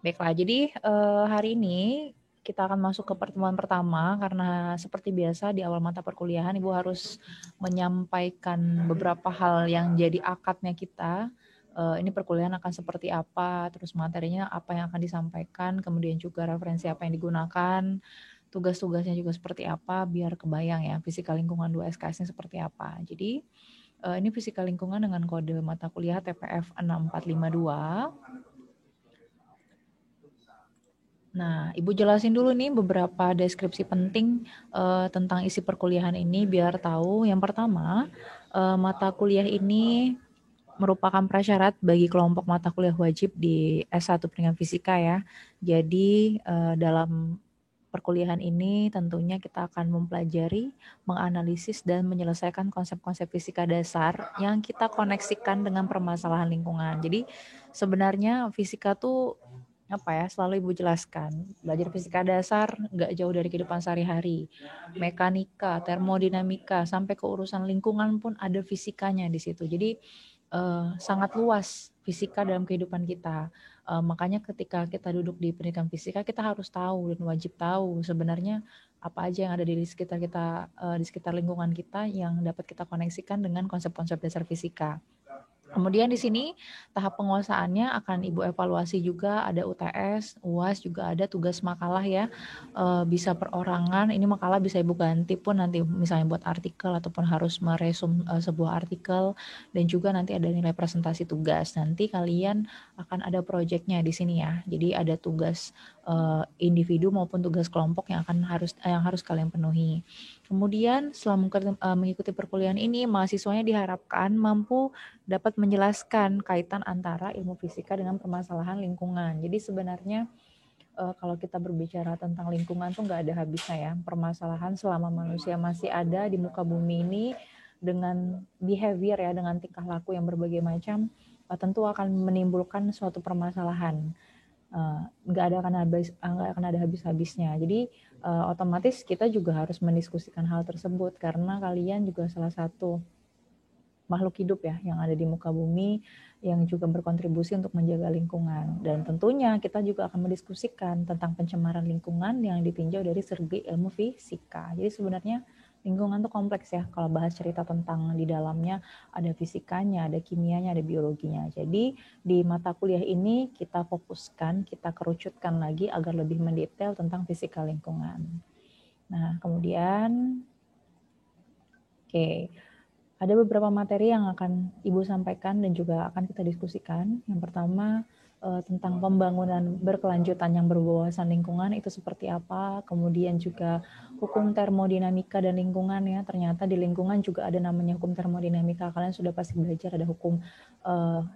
Baiklah, jadi hari ini kita akan masuk ke pertemuan pertama karena seperti biasa di awal mata perkuliahan Ibu harus menyampaikan beberapa hal yang jadi akadnya kita. Ini perkuliahan akan seperti apa, terus materinya apa yang akan disampaikan, kemudian juga referensi apa yang digunakan, tugas-tugasnya juga seperti apa, biar kebayang ya fisika lingkungan 2 SKS-nya seperti apa. Jadi ini fisika lingkungan dengan kode mata kuliah TPF 6452. Nah, Ibu jelasin dulu nih beberapa deskripsi penting tentang isi perkuliahan ini biar tahu. Yang pertama, mata kuliah ini merupakan prasyarat bagi kelompok mata kuliah wajib di S1 Pendidikan Fisika ya. Jadi dalam perkuliahan ini tentunya kita akan mempelajari, menganalisis, dan menyelesaikan konsep-konsep fisika dasar yang kita koneksikan dengan permasalahan lingkungan. Jadi sebenarnya fisika tuh selalu Ibu jelaskan, belajar fisika dasar nggak jauh dari kehidupan sehari-hari, mekanika, termodinamika, sampai ke urusan lingkungan pun ada fisikanya di situ. Jadi sangat luas fisika dalam kehidupan kita. Makanya ketika kita duduk di pendidikan fisika, kita harus tahu dan wajib tahu sebenarnya apa aja yang ada di sekitar kita, di sekitar lingkungan kita yang dapat kita koneksikan dengan konsep-konsep dasar fisika. Kemudian di sini tahap penguasaannya akan Ibu evaluasi juga, ada UTS, UAS, juga ada tugas makalah ya, bisa perorangan, ini makalah bisa Ibu ganti pun nanti misalnya buat artikel ataupun harus meresum sebuah artikel, dan juga nanti ada nilai presentasi tugas. Nanti kalian akan ada proyeknya di sini ya, jadi ada tugas individu maupun tugas kelompok yang harus kalian penuhi. Kemudian selama mengikuti perkuliahan ini, mahasiswanya diharapkan mampu dapat menjelaskan kaitan antara ilmu fisika dengan permasalahan lingkungan. Jadi sebenarnya kalau kita berbicara tentang lingkungan tuh nggak ada habisnya ya. Permasalahan selama manusia masih ada di muka bumi ini dengan behavior ya, dengan tingkah laku yang berbagai macam, tentu akan menimbulkan suatu permasalahan. Nggak akan ada habis-habisnya. Jadi otomatis kita juga harus mendiskusikan hal tersebut karena kalian juga salah satu makhluk hidup ya yang ada di muka bumi yang juga berkontribusi untuk menjaga lingkungan, dan tentunya kita juga akan mendiskusikan tentang pencemaran lingkungan yang ditinjau dari segi ilmu fisika. Jadi sebenarnya lingkungan itu kompleks ya, kalau bahas cerita tentang di dalamnya ada fisikanya, ada kimianya, ada biologinya. Jadi di mata kuliah ini kita fokuskan, kita kerucutkan lagi agar lebih mendetail tentang fisika lingkungan. Nah kemudian ada beberapa materi yang akan Ibu sampaikan dan juga akan kita diskusikan. Yang pertama tentang pembangunan berkelanjutan yang berwawasan lingkungan itu seperti apa. Kemudian juga hukum termodinamika dan lingkungan ya. Ternyata di lingkungan juga ada namanya hukum termodinamika. Kalian sudah pasti belajar ada hukum 1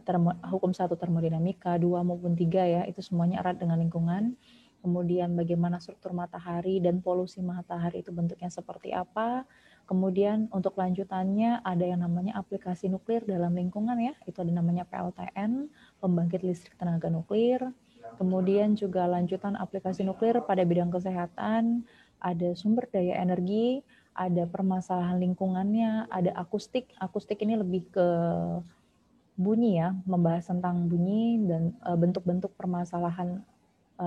termodinamika, 2 maupun 3 ya. Itu semuanya erat dengan lingkungan. Kemudian bagaimana struktur matahari dan polusi matahari itu bentuknya seperti apa. Kemudian untuk lanjutannya ada yang namanya aplikasi nuklir dalam lingkungan ya, itu ada namanya PLTN, pembangkit listrik tenaga nuklir. Kemudian juga lanjutan aplikasi nuklir pada bidang kesehatan, ada sumber daya energi, ada permasalahan lingkungannya, ada akustik. Akustik ini lebih ke bunyi ya, membahas tentang bunyi dan bentuk-bentuk permasalahan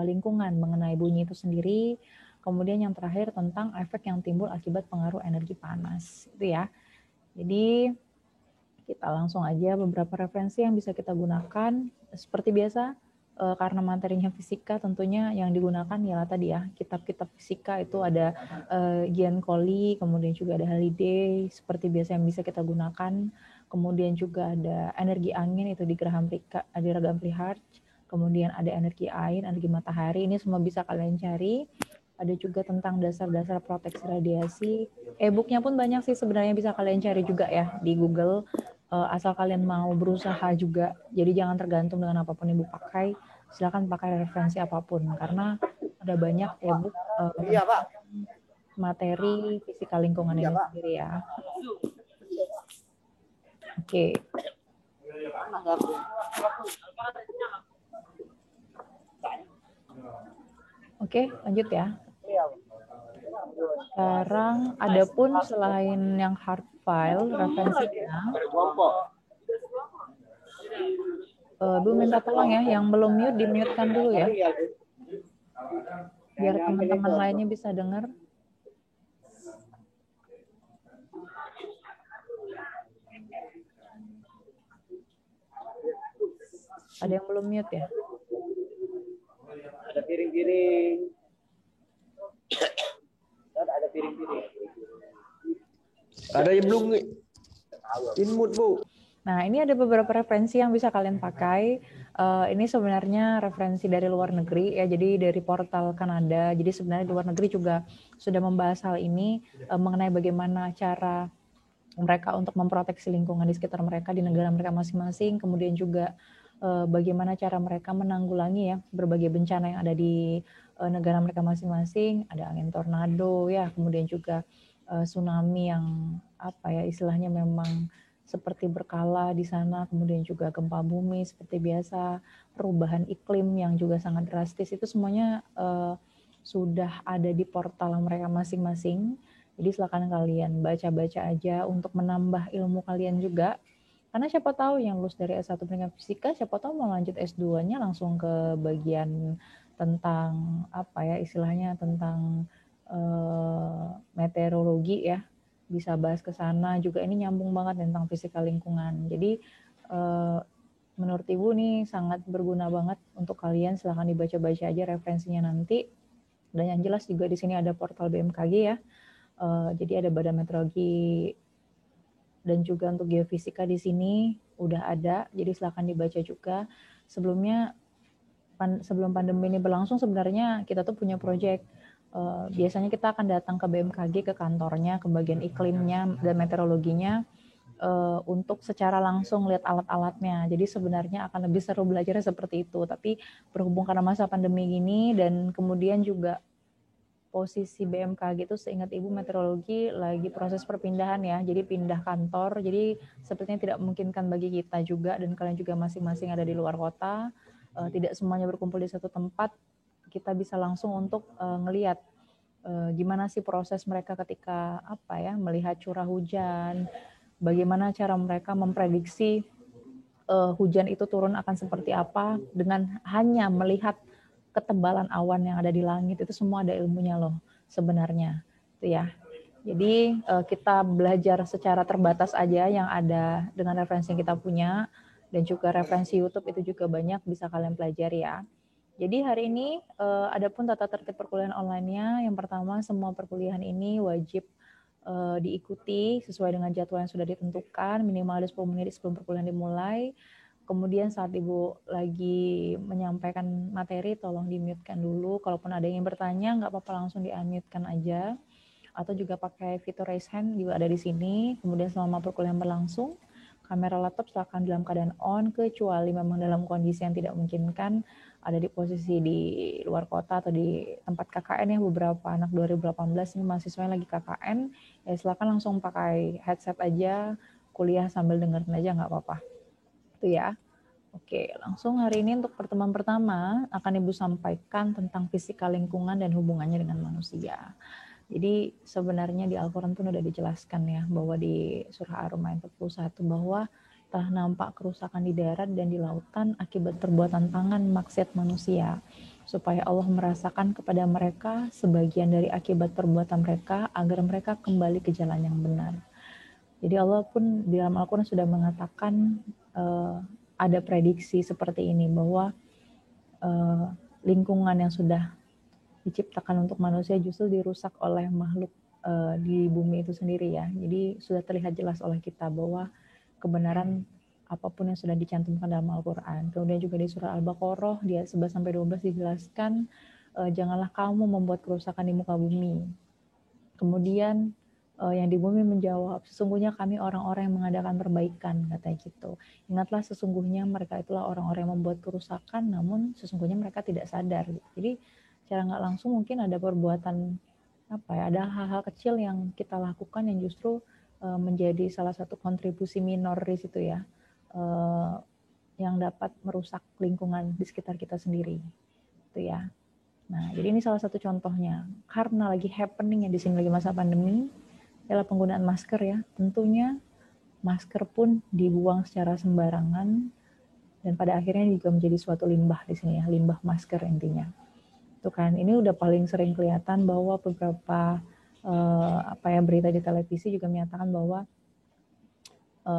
lingkungan mengenai bunyi itu sendiri. Kemudian yang terakhir tentang efek yang timbul akibat pengaruh energi panas. Itu ya. Jadi kita langsung aja beberapa referensi yang bisa kita gunakan. Seperti biasa, karena materinya fisika tentunya yang digunakan ialah tadi ya, kitab-kitab fisika itu ada Gian Colli, kemudian juga ada Halliday, seperti biasa yang bisa kita gunakan. Kemudian juga ada energi angin itu di Graham Prihat. Kemudian ada energi air, energi matahari, ini semua bisa kalian cari. Ada juga tentang dasar-dasar proteksi radiasi. E-booknya pun banyak sih sebenarnya, bisa kalian cari juga ya di Google, asal kalian mau berusaha juga. Jadi jangan tergantung dengan apapun Ibu pakai, silakan pakai referensi apapun karena ada banyak e-book tentang materi fisika lingkungan ini sendiri ya. Oke. Oke, lanjut ya. Sekarang ada pun selain yang hard file referensinya, Bu minta tolong ya, yang belum mute di-mute-kan dulu ya, biar teman-teman lainnya bisa dengar. Ada yang belum mute ya? Ada piring-piring. Ada piring-piring. Ada yang belum input, Bu. Nah, ini ada beberapa referensi yang bisa kalian pakai. Ini sebenarnya referensi dari luar negeri ya, jadi dari portal Kanada. Jadi sebenarnya di luar negeri juga sudah membahas hal ini mengenai bagaimana cara mereka untuk memproteksi lingkungan di sekitar mereka di negara mereka masing-masing. Kemudian juga bagaimana cara mereka menanggulangi ya berbagai bencana yang ada di negara mereka masing-masing. Ada angin tornado ya, kemudian juga tsunami yang apa ya istilahnya memang seperti berkala di sana, kemudian juga gempa bumi seperti biasa, perubahan iklim yang juga sangat drastis, itu semuanya sudah ada di portal mereka masing-masing. Jadi silakan kalian baca-baca aja untuk menambah ilmu kalian juga. Karena siapa tahu yang lulus dari S1 pendidikan fisika, siapa tahu mau lanjut S2-nya langsung ke bagian tentang apa ya istilahnya tentang meteorologi ya, bisa bahas ke sana juga. Ini nyambung banget tentang fisika lingkungan. Jadi menurut Ibu nih sangat berguna banget untuk kalian. Silahkan dibaca-baca aja referensinya nanti. Dan yang jelas juga di sini ada portal BMKG ya. Jadi ada Badan Meteorologi dan juga untuk geofisika di sini udah ada. Jadi silahkan dibaca juga. Sebelumnya sebelum pandemi ini berlangsung sebenarnya kita tuh punya proyek. Biasanya kita akan datang ke BMKG, ke kantornya, ke bagian iklimnya dan meteorologinya untuk secara langsung lihat alat-alatnya. Jadi sebenarnya akan lebih seru belajarnya seperti itu. Tapi berhubung karena masa pandemi gini dan kemudian juga posisi BMKG itu seingat Ibu meteorologi lagi proses perpindahan ya. Jadi pindah kantor. Jadi sepertinya tidak memungkinkan bagi kita juga dan kalian juga masing-masing ada di luar kota. Tidak semuanya berkumpul di satu tempat. Kita bisa langsung untuk ngelihat gimana sih proses mereka ketika apa ya melihat curah hujan, bagaimana cara mereka memprediksi hujan itu turun akan seperti apa dengan hanya melihat ketebalan awan yang ada di langit. Itu semua ada ilmunya loh sebenarnya itu ya. Jadi kita belajar secara terbatas aja yang ada dengan referensi yang kita punya, dan juga referensi YouTube itu juga banyak bisa kalian pelajari ya. Jadi hari ini adapun tata tertib perkuliahan online-nya, yang pertama semua perkuliahan ini wajib diikuti sesuai dengan jadwal yang sudah ditentukan, minimal 10 menit sebelum perkuliahan dimulai. Kemudian saat Ibu lagi menyampaikan materi, tolong di-mute-kan dulu. Kalaupun ada yang ingin bertanya, nggak apa-apa langsung di-unmute-kan aja. Atau juga pakai fitur raise hand juga ada di sini. Kemudian selama perkuliahan berlangsung, kamera laptop silakan dalam keadaan on, kecuali memang dalam kondisi yang tidak memungkinkan, ada di posisi di luar kota atau di tempat KKN ya. Beberapa anak 2018 ini mahasiswanya lagi KKN, ya silakan langsung pakai headset aja, kuliah sambil dengerin aja nggak apa-apa. Itu ya. Oke, langsung hari ini untuk pertemuan pertama akan Ibu sampaikan tentang fisika lingkungan dan hubungannya dengan manusia. Jadi sebenarnya di Al-Quran itu sudah dijelaskan ya, bahwa di surah Ar-Rum 41 bahwa telah nampak kerusakan di darat dan di lautan akibat perbuatan tangan maksiat manusia, supaya Allah merasakan kepada mereka sebagian dari akibat perbuatan mereka agar mereka kembali ke jalan yang benar. Jadi Allah pun di dalam Al-Quran sudah mengatakan ada prediksi seperti ini, bahwa lingkungan yang sudah diciptakan untuk manusia justru dirusak oleh makhluk di bumi itu sendiri ya. Jadi sudah terlihat jelas oleh kita bahwa kebenaran apapun yang sudah dicantumkan dalam Al-Quran. Kemudian juga di surah Al-Baqarah di ayat 11-12 dijelaskan, janganlah kamu membuat kerusakan di muka bumi. Kemudian yang di bumi menjawab, sesungguhnya kami orang-orang yang mengadakan perbaikan, katanya gitu. Ingatlah sesungguhnya mereka itulah orang-orang yang membuat kerusakan, namun sesungguhnya mereka tidak sadar. Jadi secara nggak langsung mungkin ada perbuatan apa ya, ada hal-hal kecil yang kita lakukan yang justru menjadi salah satu kontribusi minor di situ ya, yang dapat merusak lingkungan di sekitar kita sendiri, itu ya. Nah, jadi ini salah satu contohnya. Karena lagi happening ya di sini lagi masa pandemi, adalah penggunaan masker ya. Tentunya masker pun dibuang secara sembarangan, dan pada akhirnya juga menjadi suatu limbah di sini ya, limbah masker intinya. Itu kan, ini udah paling sering kelihatan bahwa beberapa berita di televisi juga menyatakan bahwa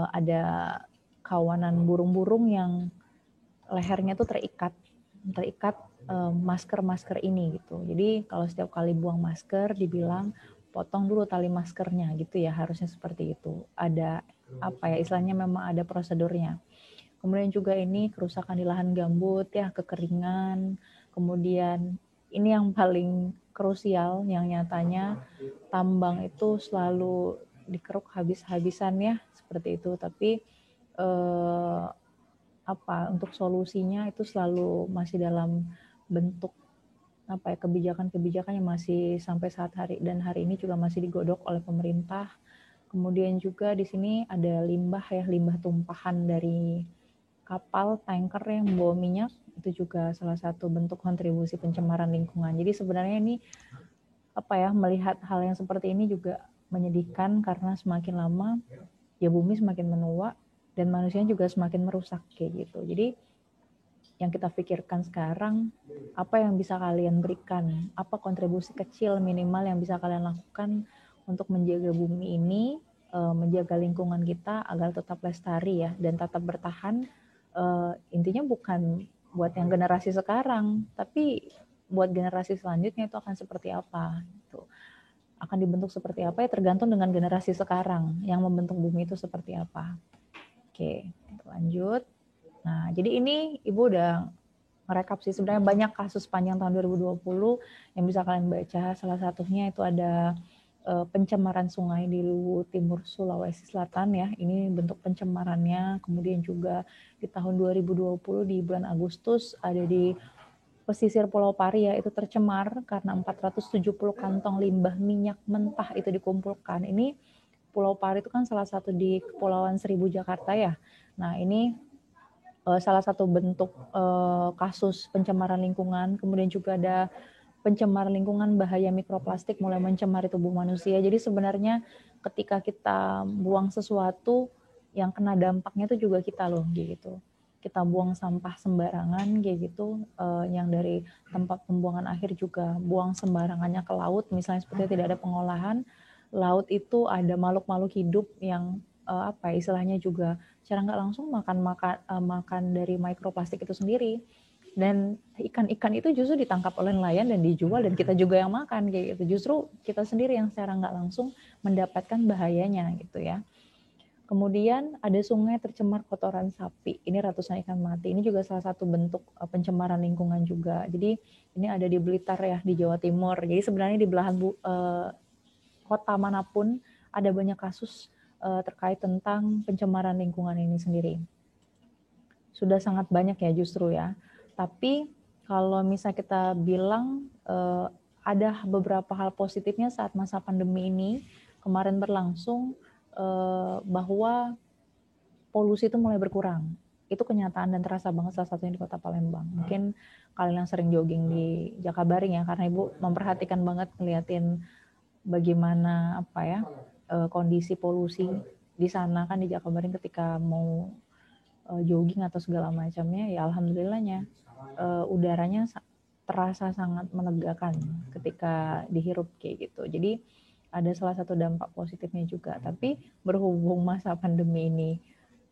ada kawanan burung-burung yang lehernya tuh terikat masker-masker ini gitu. Jadi kalau setiap kali buang masker dibilang potong dulu tali maskernya gitu ya, harusnya seperti itu. Ada istilahnya memang ada prosedurnya. Kemudian juga ini kerusakan di lahan gambut ya, kekeringan. Kemudian ini yang paling krusial yang nyatanya tambang itu selalu dikeruk habis-habisan ya, seperti itu. Tapi untuk solusinya itu selalu masih dalam bentuk kebijakan-kebijakan yang masih sampai hari ini juga masih digodok oleh pemerintah. Kemudian juga di sini ada limbah tumpahan dari kapal tanker yang membawa minyak, itu juga salah satu bentuk kontribusi pencemaran lingkungan. Jadi sebenarnya ini melihat hal yang seperti ini juga menyedihkan karena semakin lama ya bumi semakin menua dan manusia juga semakin merusak kayak gitu. Jadi yang kita pikirkan sekarang, apa yang bisa kalian berikan, apa kontribusi kecil minimal yang bisa kalian lakukan untuk menjaga bumi ini, menjaga lingkungan kita agar tetap lestari ya dan tetap bertahan. Intinya bukan buat yang generasi sekarang, tapi buat generasi selanjutnya itu akan seperti apa gitu. Akan dibentuk seperti apa ya tergantung dengan generasi sekarang yang membentuk bumi itu seperti apa. Oke, lanjut. Nah, jadi ini Ibu udah merekap sih sebenarnya banyak kasus panjang tahun 2020 yang bisa kalian baca. Salah satunya itu ada pencemaran sungai di Luwu Timur Sulawesi Selatan ya. Ini bentuk pencemarannya. Kemudian juga di tahun 2020 di bulan Agustus ada di pesisir Pulau Pari ya, itu tercemar karena 470 kantong limbah minyak mentah itu dikumpulkan. Ini Pulau Pari itu kan salah satu di Kepulauan Seribu Jakarta ya. Nah, ini salah satu bentuk kasus pencemaran lingkungan. Kemudian juga ada pencemaran lingkungan bahaya mikroplastik mulai mencemari tubuh manusia. Jadi sebenarnya ketika kita buang sesuatu yang kena dampaknya itu juga kita loh gitu. Kita buang sampah sembarangan kayak gitu, yang dari tempat pembuangan akhir juga buang sembarangannya ke laut, misalnya seperti tidak ada pengolahan. Laut itu ada makhluk-makhluk hidup yang istilahnya juga secara nggak langsung makan dari mikroplastik itu sendiri. Dan ikan-ikan itu justru ditangkap oleh nelayan dan dijual dan kita juga yang makan kayak gitu. Justru kita sendiri yang secara nggak langsung mendapatkan bahayanya gitu ya. Kemudian ada sungai tercemar kotoran sapi. Ini ratusan ikan mati. Ini juga salah satu bentuk pencemaran lingkungan juga. Jadi ini ada di Blitar ya, di Jawa Timur. Jadi sebenarnya di belahan kota manapun ada banyak kasus terkait tentang pencemaran lingkungan ini sendiri. Sudah sangat banyak ya justru ya. Tapi kalau misalnya kita bilang ada beberapa hal positifnya saat masa pandemi ini kemarin berlangsung, bahwa polusi itu mulai berkurang. Itu kenyataan dan terasa banget salah satunya di Kota Palembang. Mungkin kalian yang sering jogging di Jakabaring ya, karena Ibu memperhatikan banget ngeliatin bagaimana kondisi polusi di sana kan di Jakabaring ketika mau jogging atau segala macamnya ya alhamdulillahnya udaranya terasa sangat menegakkan ketika dihirup kayak gitu. Jadi ada salah satu dampak positifnya juga. Tapi berhubung masa pandemi ini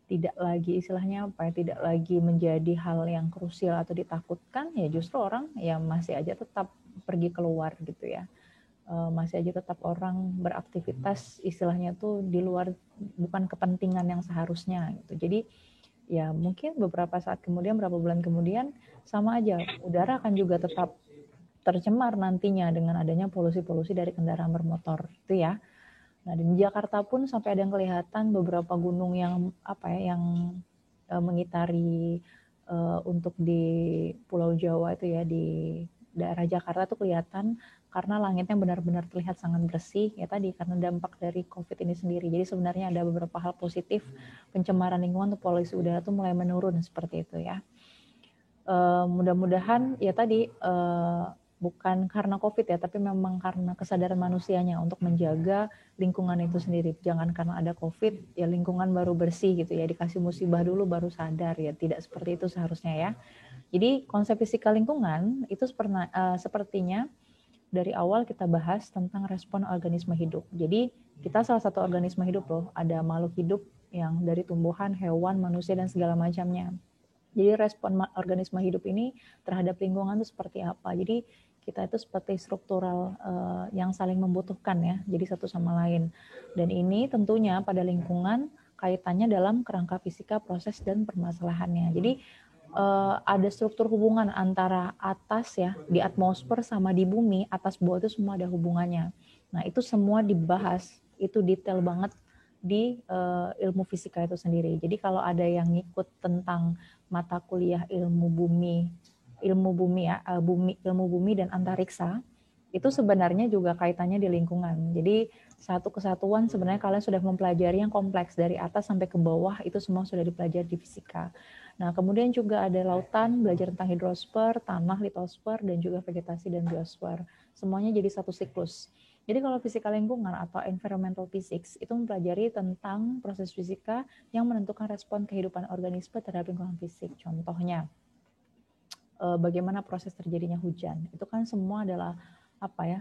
tidak lagi tidak lagi menjadi hal yang krusial atau ditakutkan, ya justru orang ya masih aja tetap pergi keluar gitu ya. Masih aja tetap orang beraktivitas istilahnya tuh di luar bukan kepentingan yang seharusnya gitu. Jadi ya mungkin beberapa saat kemudian, beberapa bulan kemudian sama aja udara akan juga tetap tercemar nantinya dengan adanya polusi-polusi dari kendaraan bermotor itu ya. Nah di Jakarta pun sampai ada yang kelihatan beberapa gunung yang yang mengitari untuk di Pulau Jawa itu ya, di daerah Jakarta tuh kelihatan karena langitnya benar-benar terlihat sangat bersih ya tadi karena dampak dari COVID ini sendiri. Jadi sebenarnya ada beberapa hal positif pencemaran lingkungan atau polusi udara tuh mulai menurun seperti itu ya. Mudah-mudahan ya tadi bukan karena COVID ya, tapi memang karena kesadaran manusianya untuk menjaga lingkungan itu sendiri. Jangan karena ada COVID ya lingkungan baru bersih gitu ya, dikasih musibah dulu baru sadar ya, tidak seperti itu seharusnya ya. Jadi konsep fisika lingkungan itu sepertinya dari awal kita bahas tentang respon organisme hidup. Jadi kita salah satu organisme hidup loh, ada makhluk hidup yang dari tumbuhan, hewan, manusia dan segala macamnya. Jadi respon organisme hidup ini terhadap lingkungan itu seperti apa? Jadi kita itu seperti struktural yang saling membutuhkan ya, jadi satu sama lain. Dan ini tentunya pada lingkungan kaitannya dalam kerangka fisika, proses dan permasalahannya. Jadi ada struktur hubungan antara atas ya di atmosfer sama di bumi, atas bawah itu semua ada hubungannya. Nah itu semua dibahas, itu detail banget di ilmu fisika itu sendiri. Jadi kalau ada yang ngikut tentang mata kuliah ilmu bumi ya, ilmu bumi dan antariksa, itu sebenarnya juga kaitannya di lingkungan. Jadi satu kesatuan sebenarnya kalian sudah mempelajari yang kompleks dari atas sampai ke bawah, itu semua sudah dipelajari di fisika. Nah, kemudian juga ada lautan, belajar tentang hidrosfer, tanah, litosfer, dan juga vegetasi dan biosfer. Semuanya jadi satu siklus. Jadi kalau fisika lingkungan atau environmental physics itu mempelajari tentang proses fisika yang menentukan respon kehidupan organisme terhadap lingkungan fisik. Contohnya, bagaimana proses terjadinya hujan. Itu kan semua adalah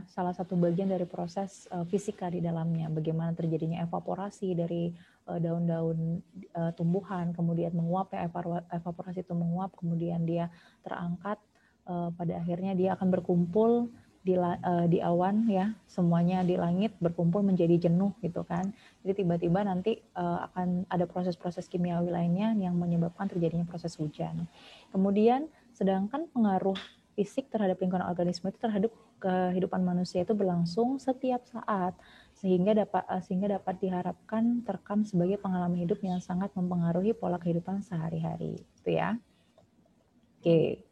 salah satu bagian dari proses fisika di dalamnya. Bagaimana terjadinya evaporasi dari daun-daun tumbuhan, kemudian menguap ya, evaporasi itu menguap, kemudian dia terangkat, pada akhirnya dia akan berkumpul di awan ya, semuanya di langit berkumpul menjadi jenuh gitu kan. Jadi tiba-tiba nanti akan ada proses-proses kimiawi lainnya yang menyebabkan terjadinya proses hujan. Kemudian sedangkan pengaruh fisik terhadap lingkungan organisme itu terhadap kehidupan manusia itu berlangsung setiap saat sehingga dapat diharapkan terekam sebagai pengalaman hidup yang sangat mempengaruhi pola kehidupan sehari-hari itu ya. Oke.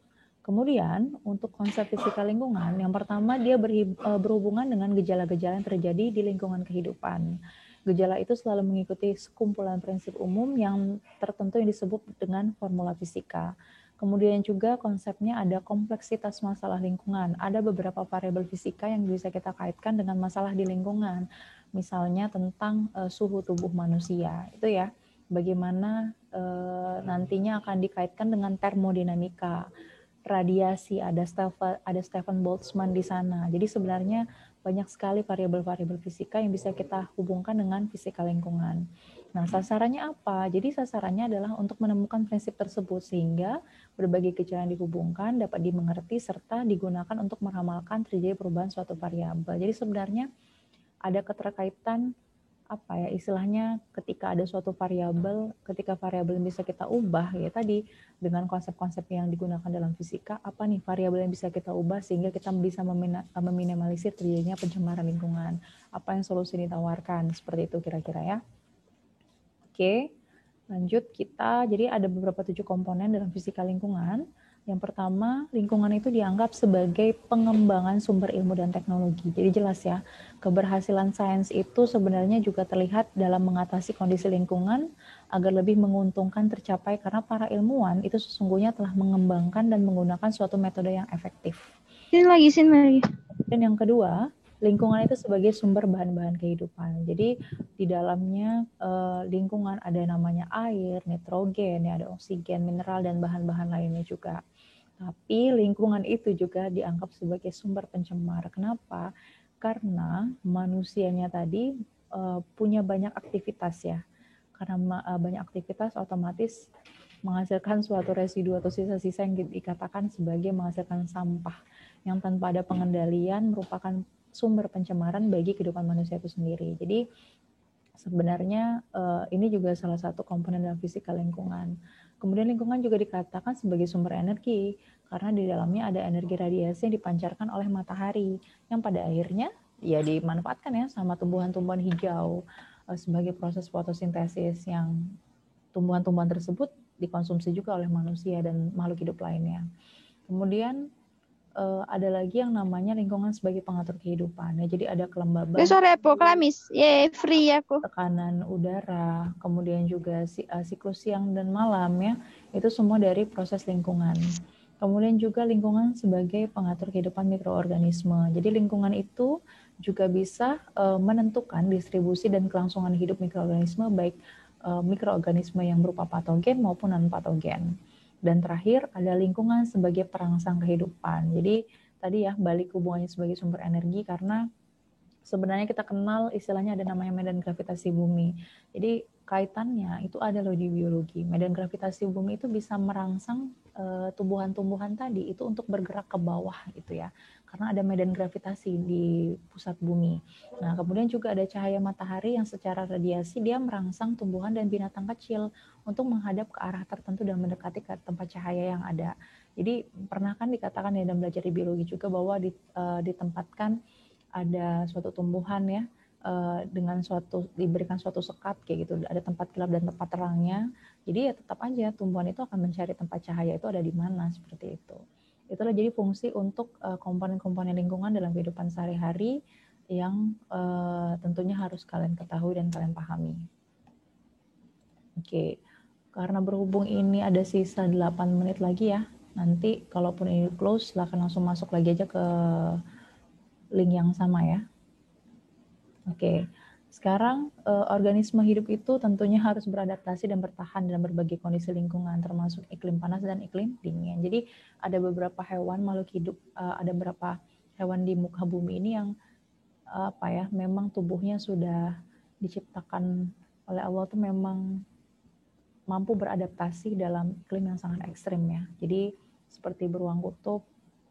Kemudian untuk konsep fisika lingkungan yang pertama dia berhubungan dengan gejala-gejala yang terjadi di lingkungan kehidupan. Gejala itu selalu mengikuti sekumpulan prinsip umum yang tertentu yang disebut dengan formula fisika. Kemudian juga konsepnya ada kompleksitas masalah lingkungan. Ada beberapa variabel fisika yang bisa kita kaitkan dengan masalah di lingkungan. Misalnya tentang suhu tubuh manusia. Itu ya, bagaimana nantinya akan dikaitkan dengan termodinamika. Radiasi, ada Stephen Boltzmann di sana. Jadi sebenarnya banyak sekali variabel-variabel fisika yang bisa kita hubungkan dengan fisika lingkungan. Nah, sasarannya apa? Jadi sasarannya adalah untuk menemukan prinsip tersebut sehingga berbagai gejala yang dihubungkan dapat dimengerti serta digunakan untuk meramalkan terjadi perubahan suatu variabel. Jadi sebenarnya ada keterkaitan istilahnya ketika ada suatu variabel, ketika variabel yang bisa kita ubah ya tadi dengan konsep-konsep yang digunakan dalam fisika, apa nih variabel yang bisa kita ubah sehingga kita bisa meminimalisir terjadinya pencemaran lingkungan. Apa yang solusi ditawarkan seperti itu kira-kira ya. Oke, lanjut kita. Jadi ada beberapa 7 komponen dalam fisika lingkungan. Yang pertama, lingkungan itu dianggap sebagai pengembangan sumber ilmu dan teknologi. Jadi jelas ya, keberhasilan sains itu sebenarnya juga terlihat dalam mengatasi kondisi lingkungan agar lebih menguntungkan tercapai karena para ilmuwan itu sesungguhnya telah mengembangkan dan menggunakan suatu metode yang efektif. Sini lagi. Dan yang kedua, lingkungan itu sebagai sumber bahan-bahan kehidupan. Jadi di dalamnya lingkungan ada namanya air, nitrogen, ya ada oksigen, mineral dan bahan-bahan lainnya juga. Tapi lingkungan itu juga dianggap sebagai sumber pencemar. Kenapa? Karena manusianya tadi punya banyak aktivitas ya. Karena banyak aktivitas otomatis menghasilkan suatu residu atau sisa-sisa yang dikatakan sebagai menghasilkan sampah yang tanpa ada pengendalian merupakan sumber pencemaran bagi kehidupan manusia itu sendiri. Jadi sebenarnya ini juga salah satu komponen dalam fisika lingkungan. Kemudian lingkungan juga dikatakan sebagai sumber energi karena di dalamnya ada energi radiasi yang dipancarkan oleh matahari yang pada akhirnya ya dimanfaatkan ya sama tumbuhan-tumbuhan hijau sebagai proses fotosintesis yang tumbuhan-tumbuhan tersebut dikonsumsi juga oleh manusia dan makhluk hidup lainnya. Kemudian ada lagi yang namanya lingkungan sebagai pengatur kehidupan. Ya, jadi ada kelembaban, Sore po, Kamis. Free aku. tekanan udara, kemudian juga siklus siang dan malam ya. Itu semua dari proses lingkungan. Kemudian juga lingkungan sebagai pengatur kehidupan mikroorganisme. Jadi lingkungan itu juga bisa menentukan distribusi dan kelangsungan hidup mikroorganisme, baik mikroorganisme yang berupa patogen maupun non-patogen. Dan terakhir ada lingkungan sebagai perangsang kehidupan. Jadi tadi ya balik hubungannya sebagai sumber energi, karena sebenarnya kita kenal istilahnya ada namanya medan gravitasi bumi. Jadi kaitannya itu ada loh di biologi. Medan gravitasi bumi itu bisa merangsang tumbuhan-tumbuhan tadi itu untuk bergerak ke bawah gitu ya. Karena ada medan gravitasi di pusat bumi. Nah, kemudian juga ada cahaya matahari yang secara radiasi dia merangsang tumbuhan dan binatang kecil untuk menghadap ke arah tertentu dan mendekati ke tempat cahaya yang ada. Jadi pernah kan dikatakan ya dalam belajar di biologi juga bahwa ditempatkan ada suatu tumbuhan ya dengan diberikan suatu sekat kayak gitu, ada tempat gelap dan tempat terangnya. Jadi ya tetap aja tumbuhan itu akan mencari tempat cahaya itu ada di mana, seperti itu. Itulah jadi fungsi untuk komponen-komponen lingkungan dalam kehidupan sehari-hari yang tentunya harus kalian ketahui dan kalian pahami. Oke, karena berhubung ini ada sisa 8 menit lagi ya, nanti kalaupun ini close silahkan langsung masuk lagi aja ke link yang sama ya. Oke, sekarang organisme hidup itu tentunya harus beradaptasi dan bertahan dalam berbagai kondisi lingkungan, termasuk iklim panas dan iklim dingin. Jadi ada beberapa hewan makhluk hidup, ada beberapa hewan di muka bumi ini yang memang tubuhnya sudah diciptakan oleh Allah tuh memang mampu beradaptasi dalam iklim yang sangat ekstrim ya. Jadi seperti beruang kutub,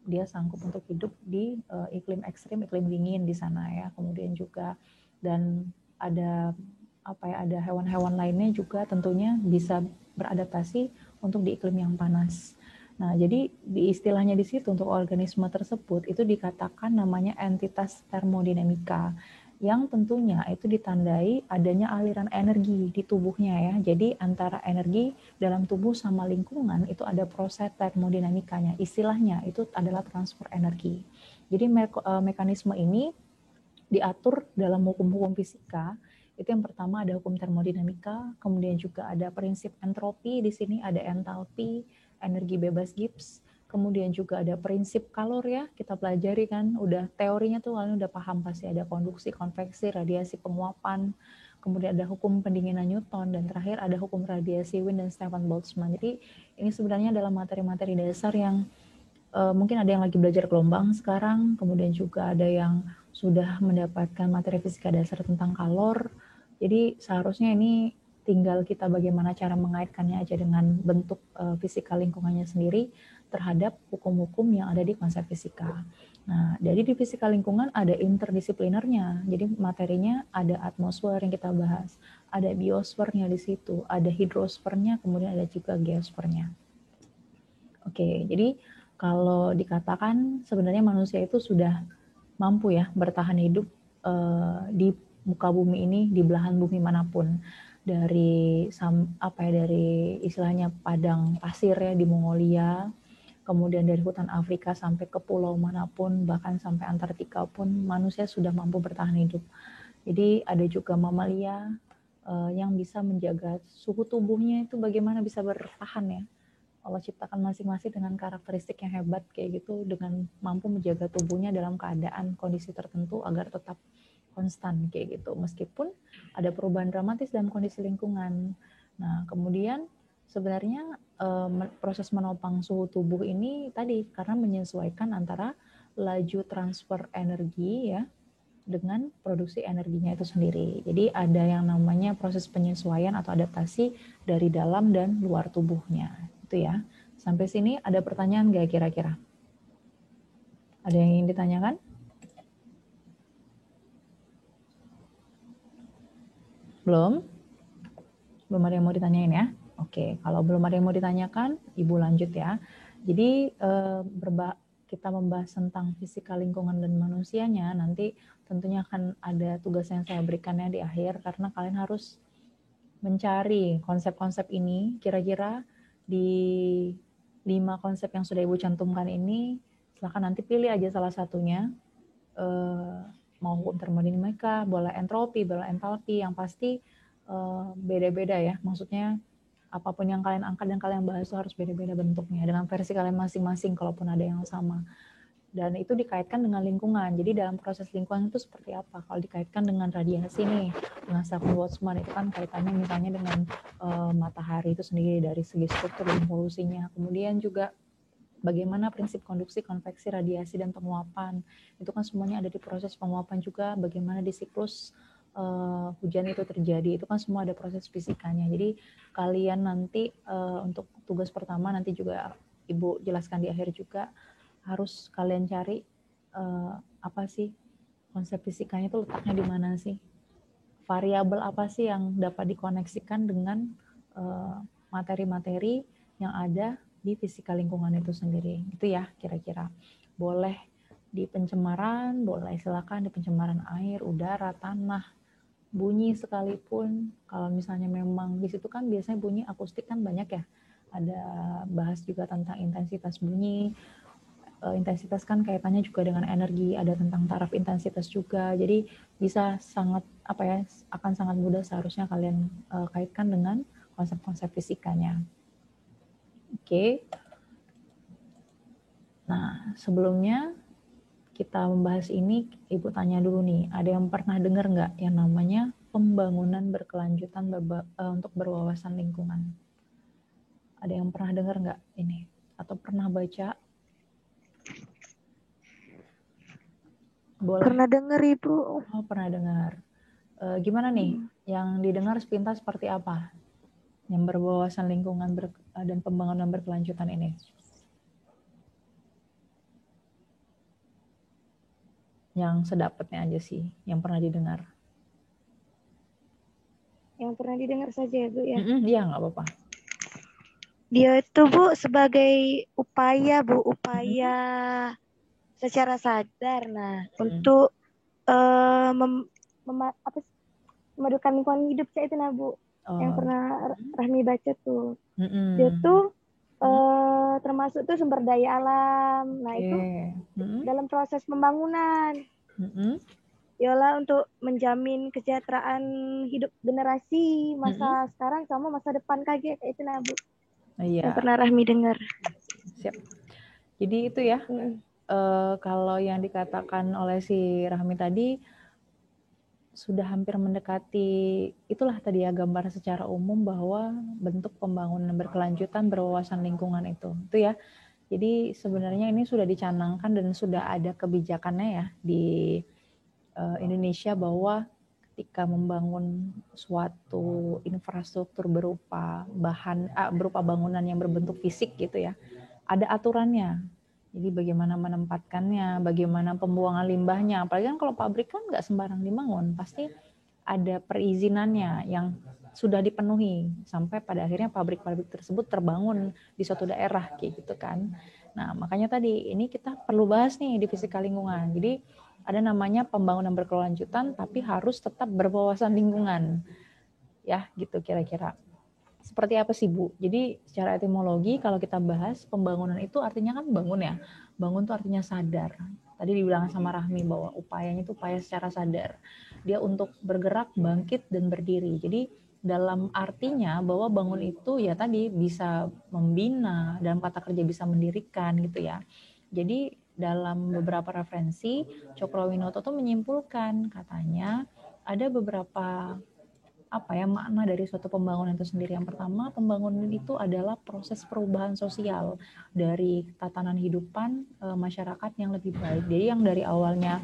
dia sanggup untuk hidup di iklim ekstrim, iklim dingin di sana ya. Kemudian juga dan ada ada hewan-hewan lainnya juga tentunya bisa beradaptasi untuk di iklim yang panas. Nah, jadi di istilahnya di situ untuk organisme tersebut itu dikatakan namanya entitas termodinamika, yang tentunya itu ditandai adanya aliran energi di tubuhnya ya. Jadi antara energi dalam tubuh sama lingkungan itu ada proses termodinamikanya. Istilahnya itu adalah transfer energi. Jadi mekanisme ini diatur dalam hukum-hukum fisika. Itu yang pertama ada hukum termodinamika, kemudian juga ada prinsip entropi, di sini ada entalpi, energi bebas Gibbs. Kemudian juga ada prinsip kalor ya, kita pelajari kan, udah teorinya tuh kalian udah paham pasti, ada konduksi, konveksi, radiasi penguapan, kemudian ada hukum pendinginan Newton, dan terakhir ada hukum radiasi Wien dan Stefan Boltzmann. Jadi ini sebenarnya dalam materi-materi dasar yang mungkin ada yang lagi belajar gelombang sekarang, kemudian juga ada yang sudah mendapatkan materi fisika dasar tentang kalor. Jadi seharusnya ini tinggal kita bagaimana cara mengaitkannya aja dengan bentuk fisika lingkungannya sendiri terhadap hukum-hukum yang ada di konsep fisika. Nah, jadi di fisika lingkungan ada interdisiplinernya. Jadi materinya ada atmosfer yang kita bahas, ada biosfernya di situ, ada hidrosfernya, kemudian ada juga geosfernya. Oke, jadi kalau dikatakan sebenarnya manusia itu sudah mampu ya bertahan hidup di muka bumi ini, di belahan bumi manapun, dari dari istilahnya padang pasir ya di Mongolia, kemudian dari hutan Afrika sampai ke pulau manapun, bahkan sampai Antartika pun manusia sudah mampu bertahan hidup. Jadi ada juga mamalia yang bisa menjaga suhu tubuhnya itu bagaimana bisa bertahan ya. Allah ciptakan masing-masing dengan karakteristik yang hebat kayak gitu, dengan mampu menjaga tubuhnya dalam keadaan kondisi tertentu agar tetap konstan kayak gitu, meskipun ada perubahan dramatis dalam kondisi lingkungan. Nah, kemudian sebenarnya proses menopang suhu tubuh ini tadi karena menyesuaikan antara laju transfer energi ya dengan produksi energinya itu sendiri. Jadi ada yang namanya proses penyesuaian atau adaptasi dari dalam dan luar tubuhnya. Itu ya. Sampai sini ada pertanyaan nggak kira-kira? Ada yang ingin ditanyakan? Belum? Belum ada yang mau ditanyain ya? Oke, kalau belum ada yang mau ditanyakan, Ibu lanjut ya. Jadi kita membahas tentang fisika lingkungan dan manusianya, nanti tentunya akan ada tugas yang saya berikannya di akhir, karena kalian harus mencari konsep-konsep ini, kira-kira di 5 konsep yang sudah Ibu cantumkan ini, silakan nanti pilih aja salah satunya, mau hukum termodinamika, boleh entropi, boleh entalpi, yang pasti beda-beda ya, maksudnya apapun yang kalian angkat dan kalian bahas itu harus beda-beda bentuknya dengan versi kalian masing-masing kalaupun ada yang sama. Dan itu dikaitkan dengan lingkungan. Jadi dalam proses lingkungan itu seperti apa? Kalau dikaitkan dengan radiasi nih, dengan self-watchman itu kan kaitannya misalnya dengan matahari itu sendiri dari segi struktur dan polusinya. Kemudian juga bagaimana prinsip konduksi, konveksi, radiasi, dan penguapan. Itu kan semuanya ada di proses penguapan juga, bagaimana di siklus hujan itu terjadi. Itu kan semua ada proses fisikanya. Jadi kalian nanti untuk tugas pertama nanti juga Ibu jelaskan di akhir juga, harus kalian cari apa sih konsep fisikanya itu letaknya di mana sih. Variabel apa sih yang dapat dikoneksikan dengan materi-materi yang ada di fisika lingkungan itu sendiri. Itu ya kira-kira. Boleh di pencemaran, boleh silakan di pencemaran air, udara, tanah, bunyi sekalipun. Kalau misalnya memang di situ kan biasanya bunyi akustik kan banyak ya. Ada bahas juga tentang intensitas bunyi. Intensitas kan kaitannya juga dengan energi, ada tentang taraf intensitas juga. Jadi bisa sangat akan sangat mudah seharusnya kalian kaitkan dengan konsep-konsep fisikanya. Oke. Nah, sebelumnya kita membahas ini, Ibu tanya dulu nih, ada yang pernah dengar nggak yang namanya pembangunan berkelanjutan untuk berwawasan lingkungan? Ada yang pernah dengar nggak ini? Atau pernah baca? Boleh. Pernah dengar Ibu. Oh, pernah dengar. Gimana nih? Yang didengar sepintas seperti apa? Yang berwawasan lingkungan dan pembangunan berkelanjutan ini? Yang sedapatnya aja sih, yang pernah didengar. Yang pernah didengar saja ya Bu ya. Iya, nggak apa-apa. Dia itu Bu sebagai upaya secara sadar untuk memadukan lingkungan hidup saya itu Bu. Yang pernah Rahmi baca tuh. Dia tuh termasuk tuh sumber daya alam. Nah, itu dalam proses pembangunan. Yalah untuk menjamin kesejahteraan hidup generasi masa sekarang sama masa depan kayak itu Bu. Iya. Yang pernah Rahmi dengar. Siap. Jadi itu ya. Kalau yang dikatakan oleh si Rahmi tadi sudah hampir mendekati, itulah tadi ya gambar secara umum bahwa bentuk pembangunan berkelanjutan berwawasan lingkungan itu ya. Jadi sebenarnya ini sudah dicanangkan dan sudah ada kebijakannya ya di Indonesia bahwa ketika membangun suatu infrastruktur berupa bangunan yang berbentuk fisik gitu ya, ada aturannya. Jadi bagaimana menempatkannya, bagaimana pembuangan limbahnya. Apalagi kan kalau pabrik kan nggak sembarang dibangun, pasti ada perizinannya yang sudah dipenuhi sampai pada akhirnya pabrik-pabrik tersebut terbangun di suatu daerah kayak gitu kan. Nah makanya tadi ini kita perlu bahas nih di fisika lingkungan. Jadi ada namanya pembangunan berkelanjutan tapi harus tetap berwawasan lingkungan. Ya gitu kira-kira. Seperti apa sih Bu? Jadi secara etimologi kalau kita bahas pembangunan itu artinya kan bangun ya. Bangun itu artinya sadar. Tadi dibilang sama Rahmi bahwa upayanya itu upaya secara sadar. Dia untuk bergerak, bangkit, dan berdiri. Jadi dalam artinya bahwa bangun itu ya tadi bisa membina, dalam kata kerja bisa mendirikan gitu ya. Jadi dalam beberapa referensi, Cokroaminoto tuh menyimpulkan katanya ada beberapa makna dari suatu pembangunan itu sendiri. Yang pertama, pembangunan itu adalah proses perubahan sosial dari tatanan hidupan masyarakat yang lebih baik. Jadi yang dari awalnya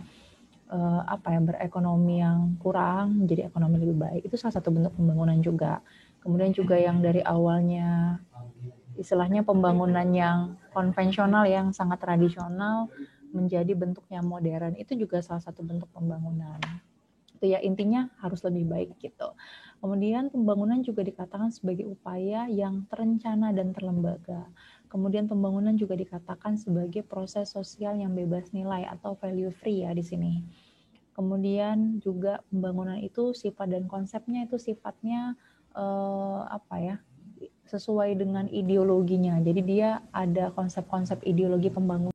berekonomi yang kurang menjadi ekonomi lebih baik, itu salah satu bentuk pembangunan juga. Kemudian juga yang dari awalnya istilahnya pembangunan yang konvensional yang sangat tradisional menjadi bentuknya modern, itu juga salah satu bentuk pembangunan. Itu ya intinya harus lebih baik gitu. Kemudian pembangunan juga dikatakan sebagai upaya yang terencana dan terlembaga. Kemudian pembangunan juga dikatakan sebagai proses sosial yang bebas nilai atau value free ya di sini. Kemudian juga pembangunan itu sifat dan konsepnya itu sifatnya sesuai dengan ideologinya. Jadi dia ada konsep-konsep ideologi pembangunan